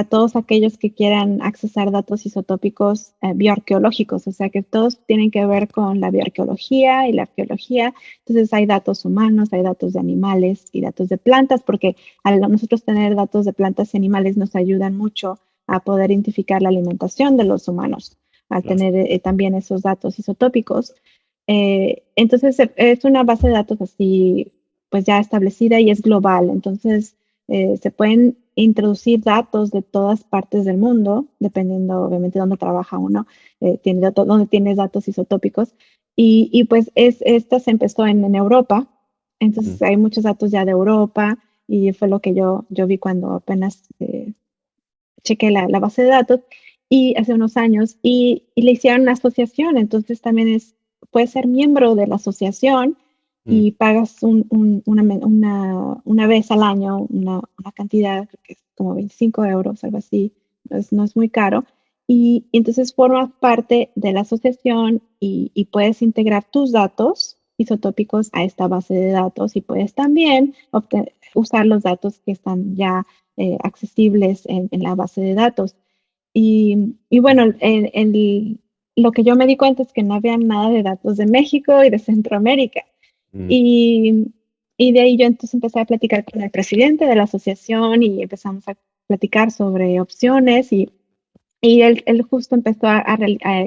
todos aquellos que quieran accesar datos isotópicos bioarqueológicos, o sea, que todos tienen que ver con la bioarqueología y la arqueología. Entonces hay datos humanos, hay datos de animales y datos de plantas, porque al nosotros tener datos de plantas y animales nos ayudan mucho a poder identificar la alimentación de los humanos, al Claro. tener también esos datos isotópicos. Entonces es una base de datos así, pues ya establecida y es global. Entonces se pueden introducir datos de todas partes del mundo, dependiendo obviamente de dónde trabaja uno, dónde tienes datos isotópicos. Y pues esta se empezó en Europa, Mm. entonces hay muchos datos ya de Europa y fue lo que yo vi cuando apenas chequé la base de datos y hace unos años y le hicieron una asociación, entonces también puedes ser miembro de la asociación Mm. y pagas una vez al año una cantidad, creo que es como 25 euros, algo así, no es muy caro. Y entonces formas parte de la asociación y puedes integrar tus datos isotópicos a esta base de datos y puedes también usar los datos que están ya accesibles en la base de datos. Y bueno, lo que yo me di cuenta es que no había nada de datos de México y de Centroamérica. Mm. Y, y de ahí yo entonces empecé a platicar con el presidente de la asociación y empezamos a platicar sobre opciones y él justo empezó a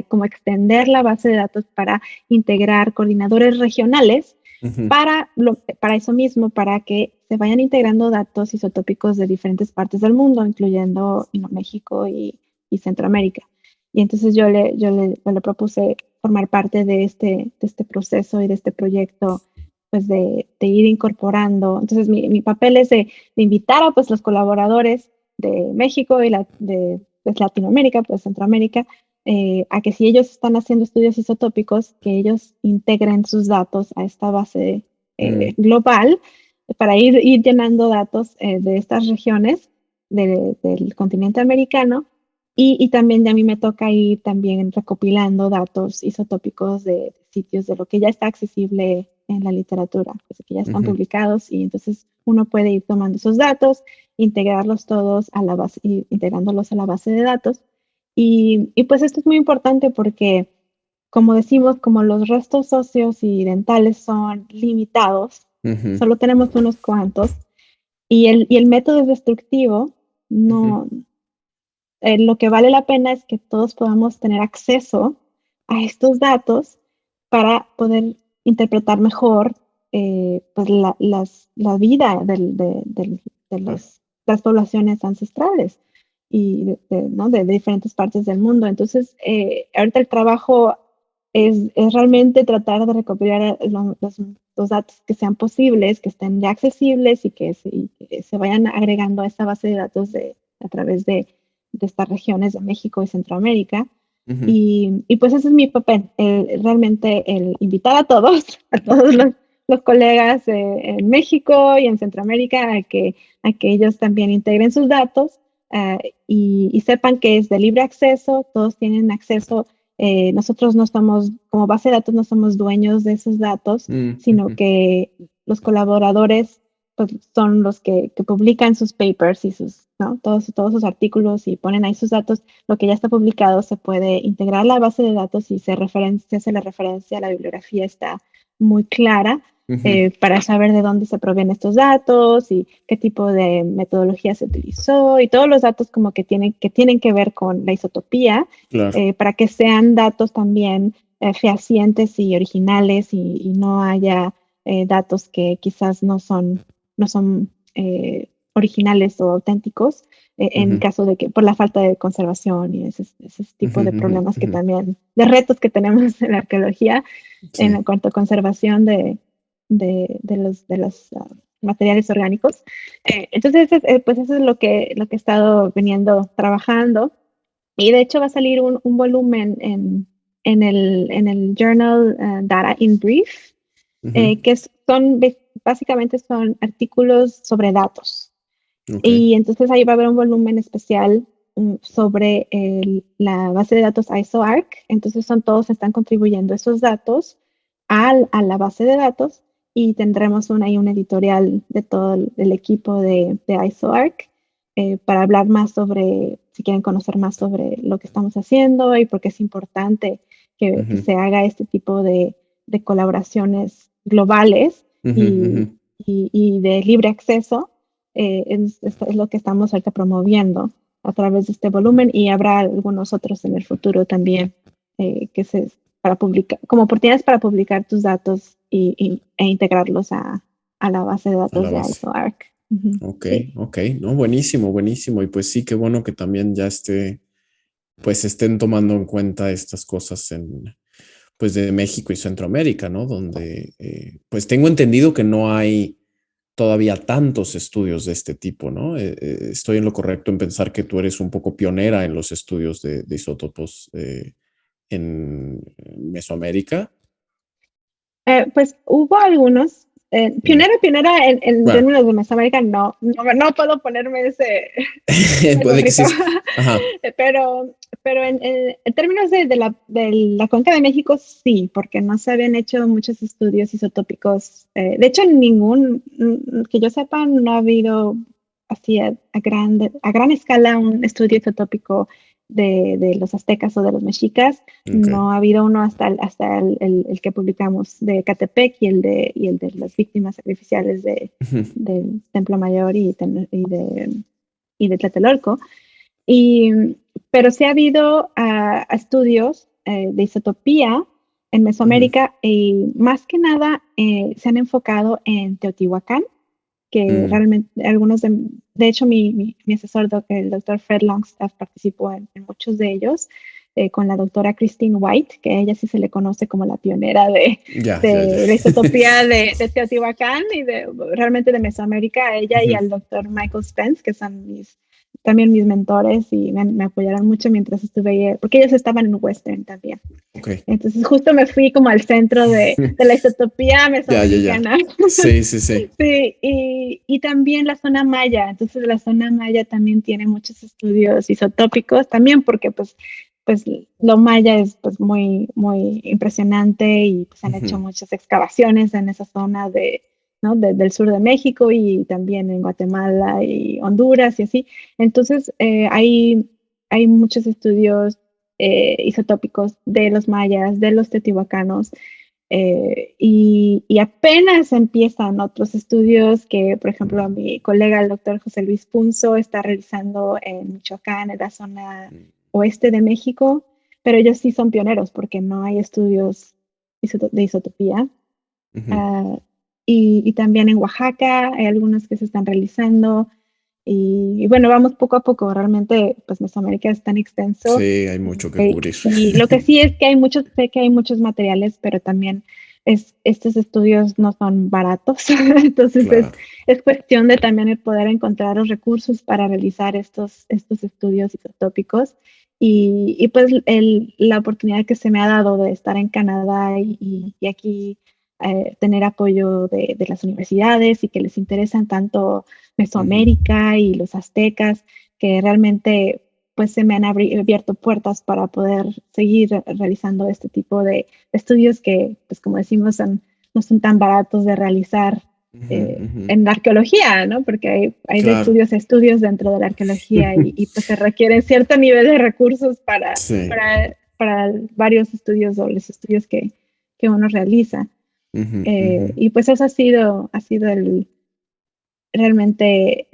como extender la base de datos para integrar coordinadores regionales Ujú. para eso mismo, para que se vayan integrando datos isotópicos de diferentes partes del mundo, incluyendo México y Centroamérica. Y entonces yo le propuse formar parte de este proceso y de este proyecto, pues de ir incorporando. Entonces mi papel es de invitar a pues los colaboradores de México y de pues, Latinoamérica, pues Centroamérica, a que si ellos están haciendo estudios isotópicos, que ellos integren sus datos a esta base Mm. global para ir llenando datos de estas regiones del continente americano. Y también a mí me toca ir también recopilando datos isotópicos de sitios de lo que ya está accesible en la literatura, pues que ya están Ujú. publicados y entonces uno puede ir tomando esos datos, integrarlos todos a la base, integrándolos a la base de datos. Y pues esto es muy importante porque, como decimos, como los restos óseos y dentales son limitados, Ujú. solo tenemos unos cuantos, y el método es destructivo, Ujú. no, lo que vale la pena es que todos podamos tener acceso a estos datos para poder interpretar mejor pues la vida de Claro. las poblaciones ancestrales y ¿no? de diferentes partes del mundo. Entonces, ahorita el trabajo es realmente tratar de recopilar los datos que sean posibles, que estén ya accesibles y que se vayan agregando a esta base de datos a través de estas regiones de México y Centroamérica. Ujú. Y pues ese es mi papel, realmente el invitar a todos, a todos los colegas en México y en Centroamérica a que ellos también integren sus datos y sepan que es de libre acceso, todos tienen acceso. Nosotros no somos, como base de datos, no somos dueños de esos datos, Mm. sino Ujú. que los colaboradores pues, son los que publican sus papers y ¿no? todos sus artículos y ponen ahí sus datos. Lo que ya está publicado se puede integrar a la base de datos y se hace la referencia, la bibliografía está muy clara para saber de dónde se provienen estos datos y qué tipo de metodología se utilizó y todos los datos como que tienen que ver con la isotopía, Claro. para que sean datos también fehacientes y originales y no haya datos que quizás no son originales o auténticos, en caso de que por la falta de conservación y ese tipo de problemas que también, de retos que tenemos en la arqueología, Sí. en cuanto a conservación de los materiales orgánicos. Entonces, pues eso es lo que he estado viniendo trabajando. Y de hecho va a salir un volumen en el journal Data in Brief, que básicamente son artículos sobre datos. Okay. Y entonces ahí va a haber un volumen especial sobre la base de datos ISOARC. Entonces todos están contribuyendo esos datos a la base de datos y tendremos ahí un editorial de todo el equipo de ISOARC para hablar más sobre, si quieren conocer más sobre lo que estamos haciendo y por qué es importante que se haga este tipo de colaboraciones globales y de libre acceso. Esto es lo que estamos ahorita promoviendo a través de este volumen y habrá algunos otros en el futuro también para publicar, como oportunidades para publicar tus datos e integrarlos a la base de datos de ISOARC. Ok, ok, no, buenísimo, buenísimo. Y pues sí, qué bueno que también ya pues estén tomando en cuenta estas cosas pues de México y Centroamérica, ¿no? Donde, pues tengo entendido que no hay todavía tantos estudios de este tipo, ¿no? Estoy en lo correcto en pensar que tú eres un poco pionera en los estudios de isótopos en Mesoamérica. Pues hubo algunos. Pionera en Bueno. términos de Mesoamérica, no puedo ponerme ese Puede que sí. Ajá. Pero en términos de la Cuenca de México, sí, porque no se habían hecho muchos estudios isotópicos. De hecho, que yo sepa, no ha habido así a gran escala un estudio isotópico de los aztecas o de los mexicas. Okay. No ha habido uno hasta el que publicamos de Catepec y el de las víctimas sacrificiales del Templo Mayor y de Tlatelolco. Pero sí ha habido estudios de isotopía en Mesoamérica y más que nada se han enfocado en Teotihuacán, que realmente algunos de hecho mi asesor, el doctor Fred Longstaff, participó en muchos de ellos, con la doctora Christine White, que a ella sí se le conoce como la pionera de la isotopía de Teotihuacán y realmente de Mesoamérica, a ella y al doctor Michael Spence, que son también mis mentores y me apoyaron mucho mientras estuve ahí, porque ellos estaban en Western también. Okay. Entonces justo me fui como al centro de la isotopía mesoamericana. Sí. Sí, y también la zona maya. Entonces la zona maya también tiene muchos estudios isotópicos, también porque pues lo maya es pues muy, muy impresionante y pues han hecho muchas excavaciones en esa zona del sur de México y también en Guatemala y Honduras y así. Entonces hay muchos estudios isotópicos de los mayas, de los teotihuacanos, y apenas empiezan otros estudios que, por ejemplo, mi colega, el doctor José Luis Punzo, está realizando en Michoacán, en la zona oeste de México, pero ellos sí son pioneros porque no hay estudios de isotopía. Y también en Oaxaca hay algunos que se están realizando. Y bueno, vamos poco a poco. Realmente, pues Mesoamérica es tan extenso. Sí, hay mucho que cubrir. Y lo que sí es que sé que hay muchos materiales, pero también estos estudios no son baratos. Entonces claro. es cuestión de también el poder encontrar los recursos para realizar estos estudios isotópicos. Y pues la oportunidad que se me ha dado de estar en Canadá y aquí tener apoyo de las universidades y que les interesan tanto Mesoamérica y los aztecas, que realmente pues se me han abierto puertas para poder seguir realizando este tipo de estudios que, pues como decimos, no son tan baratos de realizar en la arqueología, ¿no? Porque hay claro. de estudios dentro de la arqueología y pues se requieren cierto nivel de recursos para varios estudios o los estudios que uno realiza. Y pues eso ha sido realmente,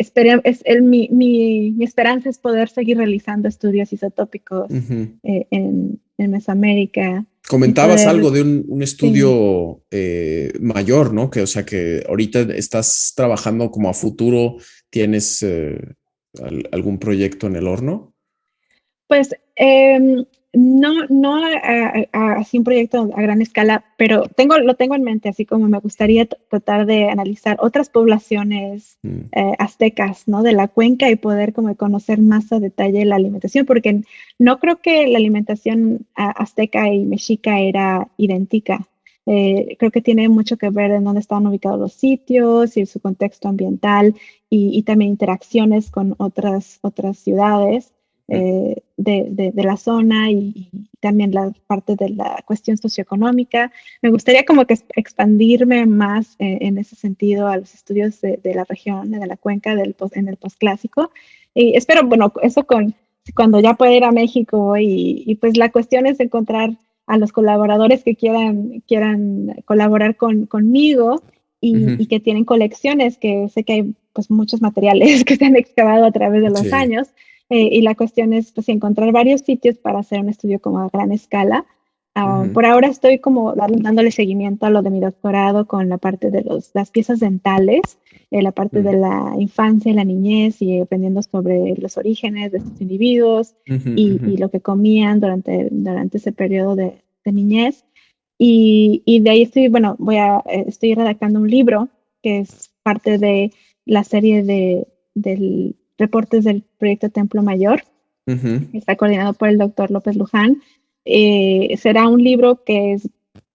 mi esperanza es poder seguir realizando estudios isotópicos en Mesoamérica. Y Comentabas poder, algo de un sí. estudio mayor, ¿no? Que, o sea, que ahorita estás trabajando como a futuro, ¿tienes algún proyecto en el horno? Pues no así un proyecto a gran escala, pero lo tengo en mente, así como me gustaría tratar de analizar otras poblaciones aztecas, ¿no? De la cuenca y poder como conocer más a detalle la alimentación, porque no creo que la alimentación azteca y mexica era idéntica. Creo que tiene mucho que ver en dónde estaban ubicados los sitios y su contexto ambiental y también interacciones con otras ciudades de la zona y también la parte de la cuestión socioeconómica. Me gustaría como que expandirme más en ese sentido a los estudios de la región, de la cuenca en el posclásico. Y espero, bueno, eso cuando ya pueda ir a México y pues la cuestión es encontrar a los colaboradores que quieran colaborar conmigo y que tienen colecciones, que sé que hay pues muchos materiales que se han excavado a través de los Sí. años y la cuestión es pues, encontrar varios sitios para hacer un estudio como a gran escala. Por ahora estoy como dándole seguimiento a lo de mi doctorado con la parte de las piezas dentales, la parte de la infancia y la niñez y aprendiendo sobre los orígenes de estos individuos y lo que comían durante ese periodo de niñez. Y de ahí estoy, bueno, estoy redactando un libro que es parte de la serie del reportes del proyecto Templo Mayor, que está coordinado por el doctor López Luján. Será un libro que es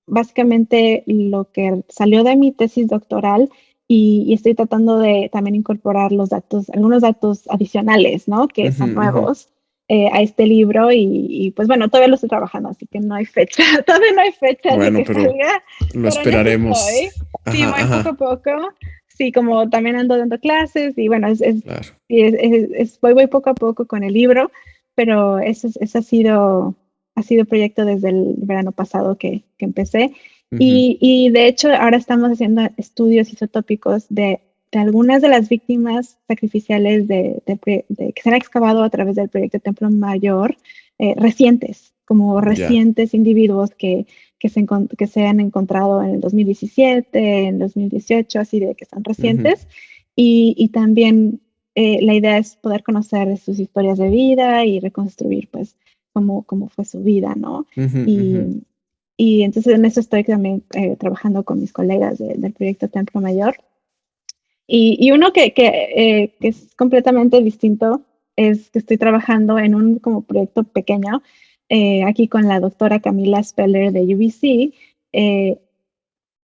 básicamente lo que salió de mi tesis doctoral y estoy tratando de también incorporar algunos datos adicionales, ¿no? Que son nuevos a este libro pues bueno, todavía lo estoy trabajando, así que no hay fecha, todavía no hay fecha de Bueno, que pero salga, lo pero en eso esperaremos. estoy. Sí, Ajá, voy poco a ajá. poco. Sí, como también ando dando clases y bueno, Claro. voy poco a poco con el libro, pero eso ha sido proyecto desde el verano pasado que empecé. Y de hecho ahora estamos haciendo estudios isotópicos de algunas de las víctimas sacrificiales que se han excavado a través del proyecto Templo Mayor, recientes, como Ya. recientes individuos que se han encontrado en el 2017, en 2018, así de que son recientes. Y también la idea es poder conocer sus historias de vida y reconstruir pues cómo fue su vida, ¿no? Y, y entonces en eso estoy también trabajando con mis colegas del proyecto Templo Mayor. Y uno que es completamente distinto es que estoy trabajando en un como proyecto pequeño aquí con la doctora Camila Speller de UBC eh,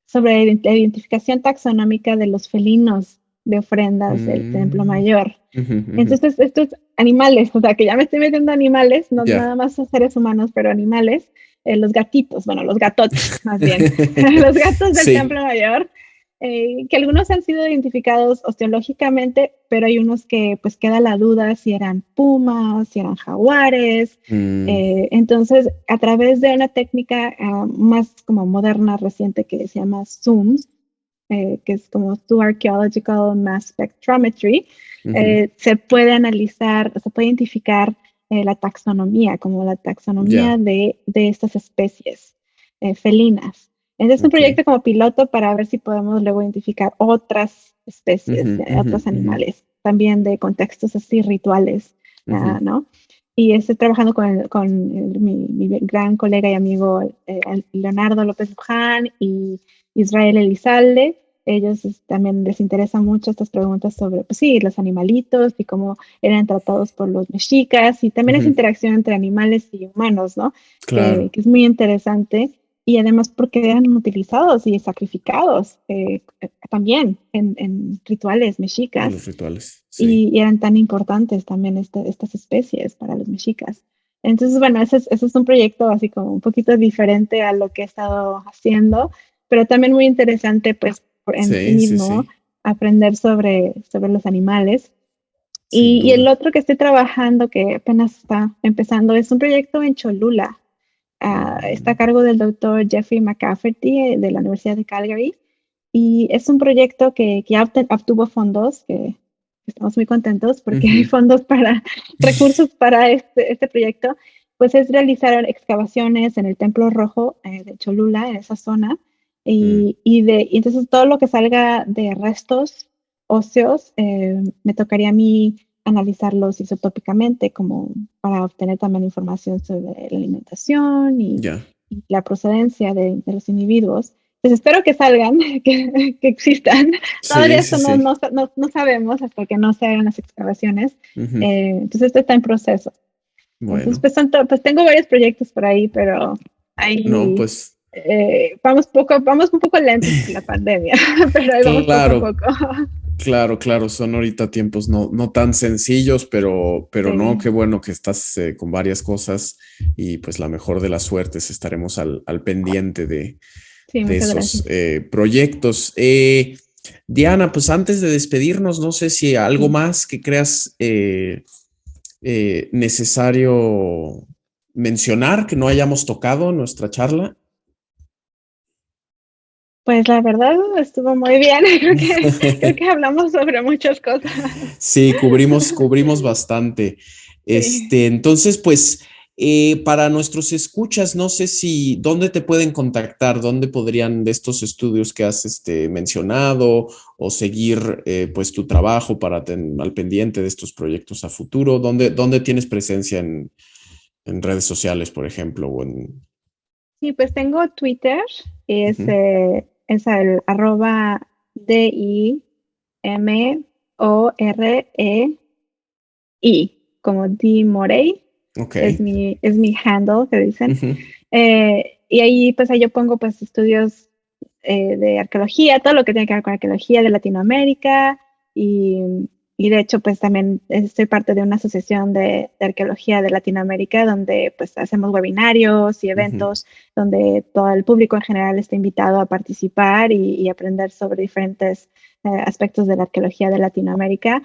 sobre la identificación taxonómica de los felinos de ofrendas del Templo Mayor. Entonces, estos animales, o sea, que ya me estoy metiendo a animales, no Ya. nada más a seres humanos, pero animales, los gatitos, bueno, los gatotes, más bien, los gatos del Sí. Templo Mayor, que algunos han sido identificados osteológicamente, pero hay unos que pues queda la duda si eran pumas, si eran jaguares. Entonces, a través de una técnica más como moderna, reciente, que se llama ZOOMS, que es como Zoo Archaeological Mass Spectrometry, se puede analizar, se puede identificar la taxonomía, como la taxonomía Ya. de estas especies felinas. Entonces, es un Ok. proyecto como piloto para ver si podemos luego identificar otras especies, otros animales, también de contextos así rituales, ¿no? Y estoy trabajando mi gran colega y amigo Leonardo López Luján y Israel Elizalde. Ellos también les interesan mucho estas preguntas sobre, pues sí, los animalitos y cómo eran tratados por los mexicas y también esa interacción entre animales y humanos, ¿no? Claro. Que es muy interesante y además porque eran utilizados y sacrificados también en rituales En mexicas los rituales. Sí. y eran tan importantes también estas especies para los mexicas. Entonces, bueno, ese es un proyecto así como un poquito diferente a lo que he estado haciendo, pero también muy interesante, pues, en sí Sí, sí, mismo, sí. aprender sobre los animales. Sin Y el duda. otro que estoy trabajando, que apenas está empezando, es un proyecto en Cholula, está a cargo del doctor Jeffrey McCafferty de la Universidad de Calgary. Y es un proyecto que ya obtuvo fondos, que estamos muy contentos porque hay fondos recursos para este proyecto. Pues es realizar excavaciones en el Templo Rojo de Cholula, en esa zona. Y entonces todo lo que salga de restos óseos, me tocaría a mí analizarlos isotópicamente, como para obtener también información sobre la alimentación y la procedencia de los individuos. Pues espero que salgan, que existan. Todavía eso no sabemos hasta que no se hagan las excavaciones. Entonces esto está en proceso. Bueno. Entonces, pues tengo varios proyectos por ahí, pero ahí vamos un poco lentos por la pandemia, pero ahí vamos poco a poco. Claro, son ahorita tiempos no tan sencillos, pero no, qué bueno que estás con varias cosas y pues la mejor de las suertes, estaremos al pendiente de esos proyectos. Diana, pues antes de despedirnos, no sé si algo más que creas necesario mencionar que no hayamos tocado en nuestra charla. Pues la verdad estuvo muy bien, creo que hablamos sobre muchas cosas. Sí, cubrimos bastante. Entonces, pues, para nuestros escuchas, no sé dónde te pueden contactar, dónde podrían de estos estudios que has mencionado o seguir pues tu trabajo para al pendiente de estos proyectos a futuro, dónde tienes presencia en redes sociales, por ejemplo, o en... Sí, pues tengo Twitter, es el @DIMOREI, como D. Morey. Es mi handle, que dicen. Y ahí pues yo pongo pues estudios de arqueología, todo lo que tiene que ver con arqueología de Latinoamérica y de hecho pues también soy parte de una asociación de arqueología de Latinoamérica donde pues hacemos webinarios y eventos donde todo el público en general está invitado a participar y aprender sobre diferentes aspectos de la arqueología de Latinoamérica.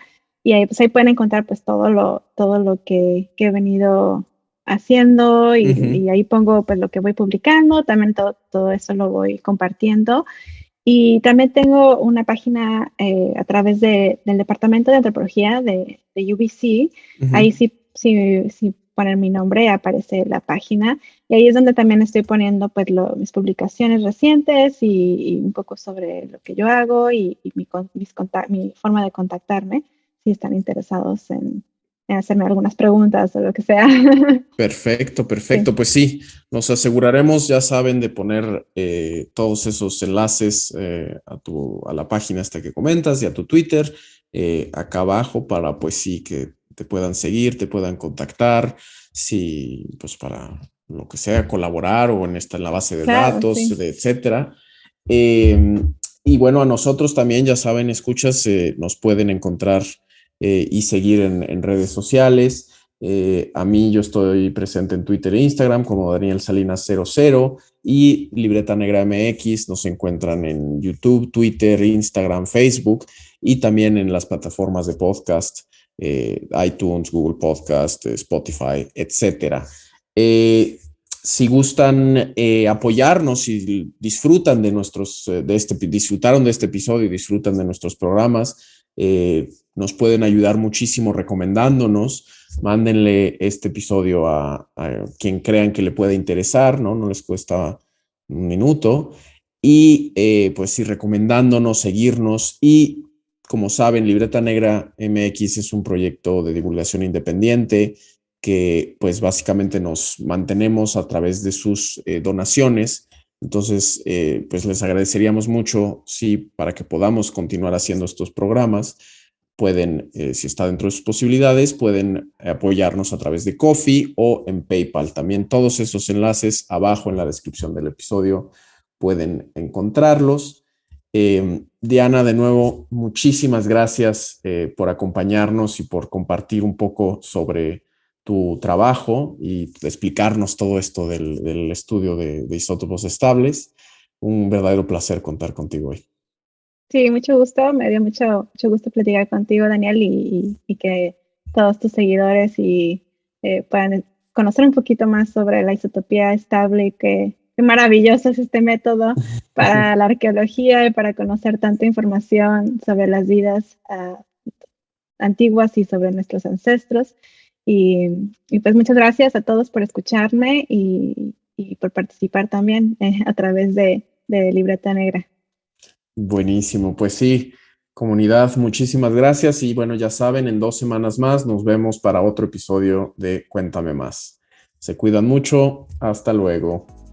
Y ahí, pues ahí pueden encontrar pues todo lo que he venido haciendo y ahí pongo pues lo que voy publicando, también todo eso lo voy compartiendo. Y también tengo una página a través del Departamento de Antropología de UBC. Ahí sí ponen mi nombre, aparece la página. Y ahí es donde también estoy poniendo pues mis publicaciones recientes y un poco sobre lo que yo hago y mi forma de contactarme, si están interesados en hacerme algunas preguntas o lo que sea. Perfecto. Sí. Pues sí, nos aseguraremos, ya saben, de poner todos esos enlaces a la página esta que comentas y a tu Twitter acá abajo para pues sí que te puedan seguir, te puedan contactar, si pues para lo que sea, colaborar o en la base de datos, etcétera. Y bueno, a nosotros también, ya saben, escuchas, nos pueden encontrar y seguir en redes sociales. A mí yo estoy presente en Twitter e Instagram como Daniel Salinas 00 y Libreta Negra MX nos encuentran en YouTube, Twitter, Instagram, Facebook y también en las plataformas de podcast, iTunes, Google Podcast, Spotify, etcétera. Si gustan apoyarnos y disfrutan disfrutaron de este episodio y disfrutan de nuestros programas, nos pueden ayudar muchísimo recomendándonos. Mándenle este episodio a quien crean que le pueda interesar, ¿no? Les cuesta un minuto. Y pues sí, recomendándonos, seguirnos. Y como saben, Libreta Negra MX es un proyecto de divulgación independiente que pues básicamente nos mantenemos a través de sus donaciones. Entonces, pues les agradeceríamos mucho, sí, para que podamos continuar haciendo estos programas. Pueden, si está dentro de sus posibilidades, pueden apoyarnos a través de Ko-fi o en PayPal. También todos esos enlaces abajo en la descripción del episodio pueden encontrarlos. Diana, de nuevo, muchísimas gracias por acompañarnos y por compartir un poco sobre tu trabajo y explicarnos todo esto del estudio de isótopos estables. Un verdadero placer contar contigo hoy. Sí, mucho gusto, me dio mucho gusto platicar contigo, Daniel, y que todos tus seguidores puedan conocer un poquito más sobre la isotopía estable, qué maravilloso es este método para la arqueología y para conocer tanta información sobre las vidas antiguas y sobre nuestros ancestros. Y pues muchas gracias a todos por escucharme y por participar también a través de Libreta Negra. Buenísimo, pues sí, comunidad, muchísimas gracias y bueno, ya saben, en 2 semanas más nos vemos para otro episodio de Cuéntame Más. Se cuidan mucho, hasta luego.